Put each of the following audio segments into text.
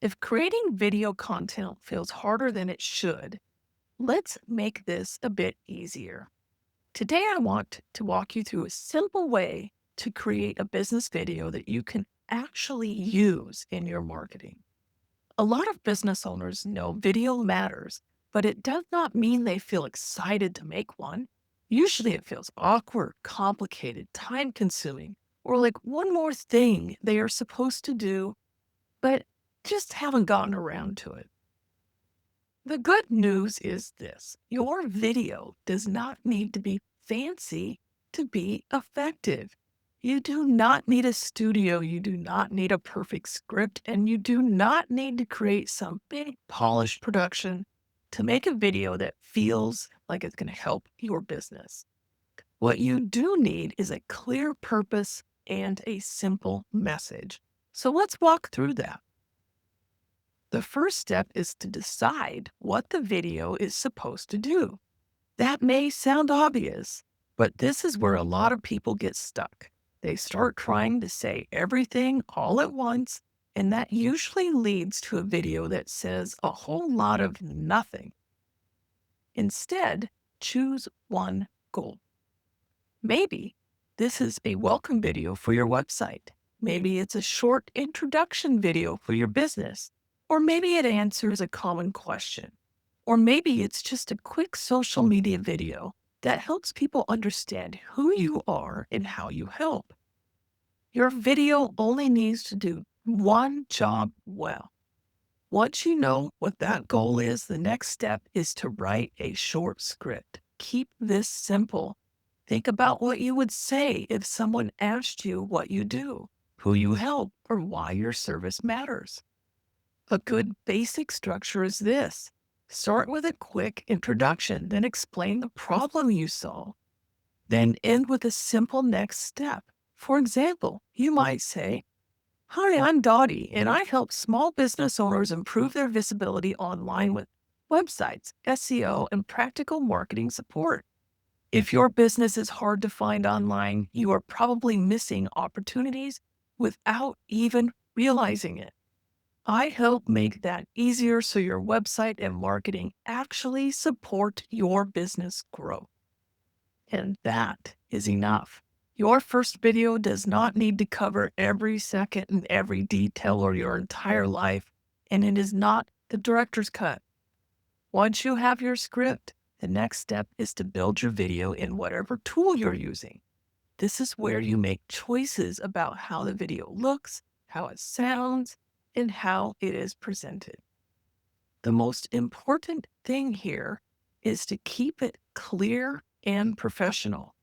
If creating video content feels harder than it should, let's make this a bit easier. Today, I want to walk you through a simple way to create a business video that you can actually use in your marketing. A lot of business owners know video matters, but it does not mean they feel excited to make one. Usually, it feels awkward, complicated, time consuming, or like one more thing they are supposed to do but just haven't gotten around to it. The good news is this: your video does not need to be fancy to be effective. You do not need a studio, you do not need a perfect script, and you do not need to create some big polished production to make a video that feels like it's going to help your business. What you do need is a clear purpose and a simple message. So let's walk through that. The first step is to decide what the video is supposed to do. That may sound obvious, but this is where a lot of people get stuck. They start trying to say everything all at once, and that usually leads to a video that says a whole lot of nothing. Instead, choose one goal. Maybe this is a welcome video for your website. Maybe it's a short introduction video for your business. Or maybe it answers a common question. Or maybe it's just a quick social media video that helps people understand who you are and how you help. Your video only needs to do one job well. Once you know what that goal is, the next step is to write a short script. Keep this simple. Think about what you would say if someone asked you what you do, who you help, or why your service matters. A good basic structure is this: start with a quick introduction, then explain the problem you solve, then end with a simple next step. For example, you might say, "Hi, I'm Dottie, and I help small business owners improve their visibility online with websites, SEO, and practical marketing support." If your business is hard to find online, you are probably missing opportunities without even realizing it. I help make that easier so your website and marketing actually support your business growth. And that is enough. Your first video does not need to cover every second and every detail or your entire life, and it is not the director's cut. Once you have your script, the next step is to build your video in whatever tool you're using. This is where you make choices about how the video looks, how it sounds, and how it is presented. The most important thing here is to keep it clear and professional.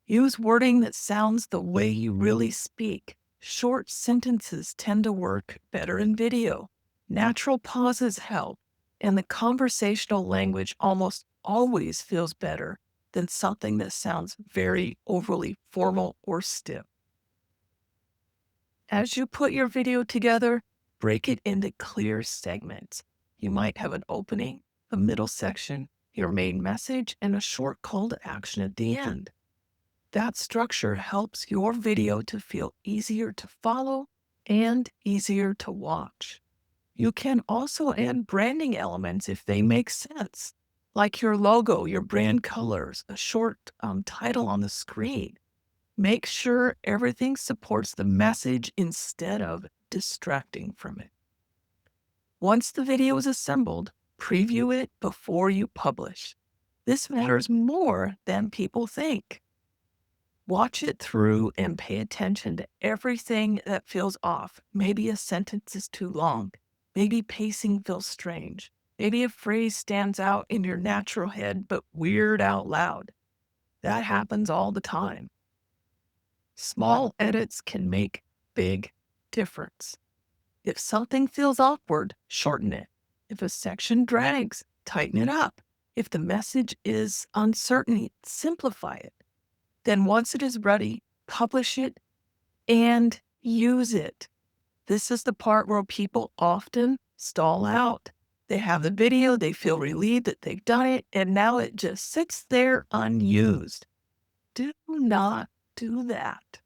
Use wording that sounds the way you really speak. Short sentences tend to work better in video. Natural pauses help, and the conversational language almost always feels better than something that sounds very overly formal or stiff. As you put your video together, break it into clear segments. You might have an opening, a middle section, your main message, and a short call to action at the end. That structure helps your video to feel easier to follow and easier to watch. You can also add branding elements if they make sense, like your logo, your brand colors, a short title on the screen. Make sure everything supports the message instead of distracting from it. Once the video is assembled, preview it before you publish. This matters more than people think. Watch it through and pay attention to everything that feels off. Maybe a sentence is too long. Maybe pacing feels strange. Maybe a phrase stands out in your natural head but weird out loud. That happens all the time. Small edits can make big difference. If something feels awkward, shorten it. If a section drags, tighten it up. If the message is uncertain, simplify it. Then once it is ready, publish it and use it. This is the part where people often stall out. They have the video, they feel relieved that they've done it, and now it just sits there unused. Do not do that.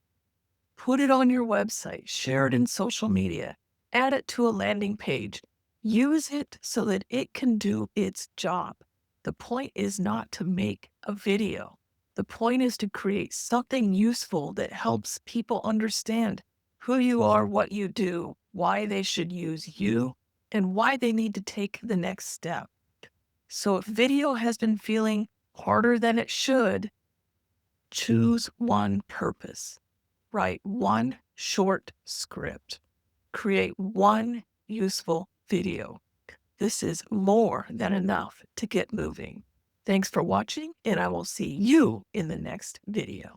Put it on your website, share it in social media, Add it to a landing page. Use it so that it can do its job. The point is not to make a video. The point is to create something useful that helps people understand who you are, what you do, why they should use you, and why they need to take the next step. So if video has been feeling harder than it should, choose one purpose. Write one short script. Create one useful video. This is more than enough to get moving. Thanks for watching, and I will see you in the next video.